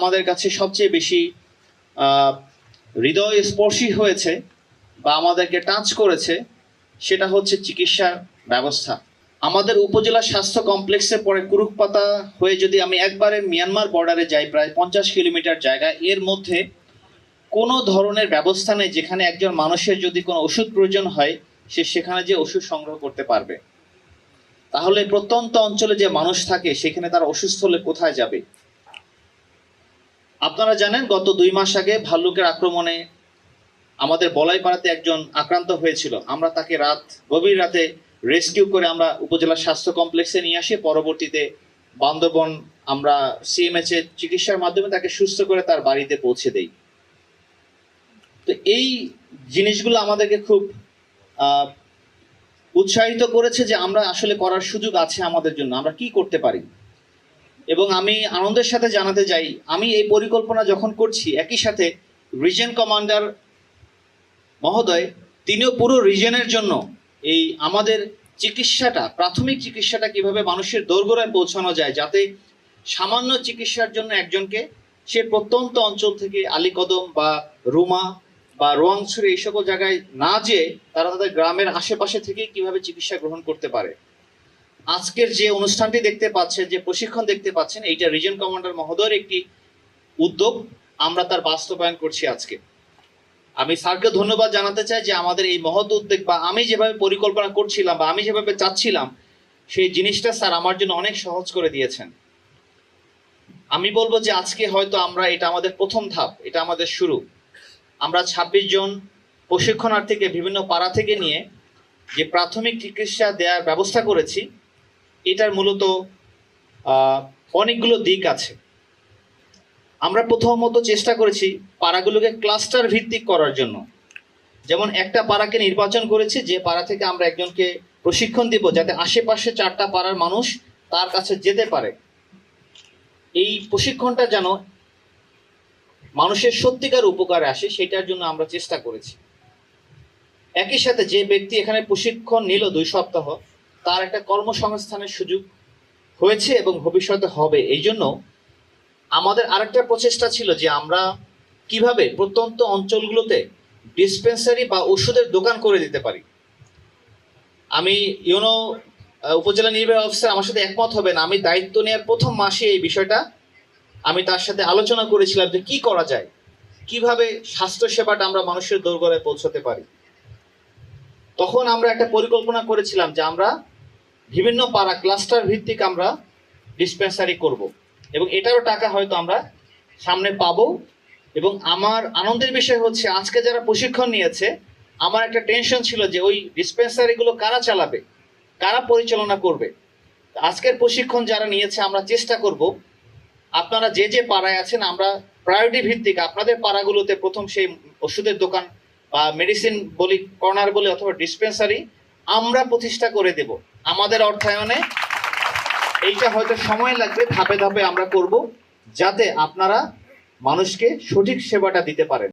আমাদের কাছে সবচেয়ে বেশি হৃদয় স্পর্শী হয়েছে বা আমাদেরকে টাচ করেছে সেটা হচ্ছে চিকিৎসার ব্যবস্থা। আমাদের উপজেলা স্বাস্থ্য কমপ্লেক্সের পরে কুরুকপাতা হয়ে যদি আমি একবারে মিয়ানমার বর্ডারে যাই, প্রায় 50 কিলোমিটার জায়গা, এর মধ্যে কোনো ধরনের ব্যবস্থা নেই যেখানে একজন মানুষের যদি কোনো ওষুধ প্রয়োজন হয় সে সেখানে যে ওষুধ সংগ্রহ করতে পারবে। তাহলে প্রত্যন্ত অঞ্চলে যে মানুষ থাকে সেখানে তারা অসুস্থ হলে কোথায় যাবে? আপনারা জানেন গত 2 মাস আগে ভাল্লুকের আক্রমণে আমাদের বলাইপাড়াতে একজন আক্রান্ত হয়েছিল। আমরা তাকে গভীর রাতে রেস্কিউ করে আমরা উপজেলা স্বাস্থ্য কমপ্লেক্সে নিয়ে আসি। পরবর্তীতে বান্দরবন আমরা সিএমএইচ এর চিকিৎসার মাধ্যমে তাকে সুস্থ করে তার বাড়িতে পৌঁছে দেই। তো এই জিনিসগুলো আমাদেরকে খুব উৎসাহিত করেছে যে আমরা আসলে করার সুযোগ আছে আমাদের জন্য, আমরা কি করতে পারি। এবং আমি আনন্দের সাথে জানাতে চাই, আমি এই পরিকল্পনা যখন করছি একই সাথে রিজন কমান্ডার মহোদয় তিনিও পুরো রিজনের জন্য এই আমাদের চিকিৎসাটা, প্রাথমিক চিকিৎসাটা কিভাবে মানুষের দোরগোড়ায় পৌঁছানো যায়, যাতে সামান্য চিকিৎসার জন্য একজনকে সে প্রত্যন্ত অঞ্চল থেকে আলীকদম বা রুমা বা রোয়াংছড়ি এই সকল জায়গায় না যেয়ে তারা তাদের গ্রামের আশেপাশে থেকে কিভাবে চিকিৎসা গ্রহণ করতে পারে। আজকের যে অনুষ্ঠানটি দেখতে পাচ্ছেন, যে প্রশিক্ষণ দেখতে পাচ্ছেন, এইটা রিজন কমান্ডার মহোদয়ের একটি উদ্যোগ, আমরা তার বাস্তবায়ন করছি আজকে। আমি স্যারকে ধন্যবাদ জানাতে চাই যে আমাদের এই মহৎ উদ্যোগ বা আমি যেভাবে পরিকল্পনা করছিলাম বা আমি যেভাবে চাচ্ছিলাম সেই জিনিসটা স্যার আমার জন্য অনেক সহজ করে দিয়েছেন। আমি বলবো যে আজকে হয়তো এটা আমাদের প্রথম ধাপ, এটা আমাদের শুরু। আমরা 26 জন প্রশিক্ষণার্থীকে বিভিন্ন পাড়া থেকে নিয়ে যে প্রাথমিক চিকিৎসা দেওয়ার ব্যবস্থা করেছি, এটার মূলত অনেকগুলো দিক আছে। আমরা প্রথমত চেষ্টা করেছি পাড়াগুলোকে ক্লাস্টার ভিত্তিক করার জন্য। যেমন একটা পাড়াকে নির্বাচন করেছি যে পাড়া থেকে আমরা একজনকে প্রশিক্ষণ দিব যাতে আশেপাশে 4টা পাড়ার মানুষ তার কাছে যেতে পারে। এই প্রশিক্ষণটা যেন মানুষের সত্যিকার উপকারে আসে সেটার জন্য আমরা চেষ্টা করেছি। একই সাথে যে ব্যক্তি এখানে প্রশিক্ষণ নিল 2 সপ্তাহ, তার একটা কর্মসংস্থানের সুযোগ হয়েছে এবং ভবিষ্যতে হবে। এই জন্য আমাদের আরেকটা প্রচেষ্টা ছিল যে আমরা কিভাবে প্রত্যন্ত অঞ্চলগুলোতে ডিসপেন্সারি বা ওষুধের দোকান করে দিতে পারি। আমি উপজেলা নির্বাহী অফিসার আমার সাথে একমত হবেন, আমি দায়িত্ব নেওয়ার প্রথম মাসে এই বিষয়টা আমি তার সাথে আলোচনা করেছিলাম যে কি করা যায়, কিভাবে স্বাস্থ্য সেবাটা আমরা মানুষের দোরগোড়ায় পৌঁছতে পারি। তখন আমরা একটা পরিকল্পনা করেছিলাম যে আমরা বিভিন্ন পাড়া ক্লাস্টার ভিত্তিক আমরা ডিসপেন্সারি করব এবং এটারও টাকা হয়তো আমরা সামনে পাবো। এবং আমার আনন্দের বিষয় হচ্ছে আজকে যারা প্রশিক্ষণ নিয়েছে, আমার একটা টেনশন ছিল যে ওই ডিসপেন্সারিগুলো কারা চালাবে, কারা পরিচালনা করবে। আজকের প্রশিক্ষণ যারা নিয়েছে আমরা চেষ্টা করব আপনারা যে যে পাড়ায় আছেন আমরা প্রায়োরিটি ভিত্তিক আপনাদের পাড়াগুলোতে প্রথম সেই ওষুধের দোকান বা মেডিসিন বলি কর্নার বলি অথবা ডিসপেন্সারি আমরা প্রতিষ্ঠা করে দেব আমাদের অর্থায়নে। এইটা হয়তো সময় লাগবে, ধাপে ধাপে আমরা করব যাতে আপনারা মানুষকে সঠিক সেবাটা দিতে পারেন।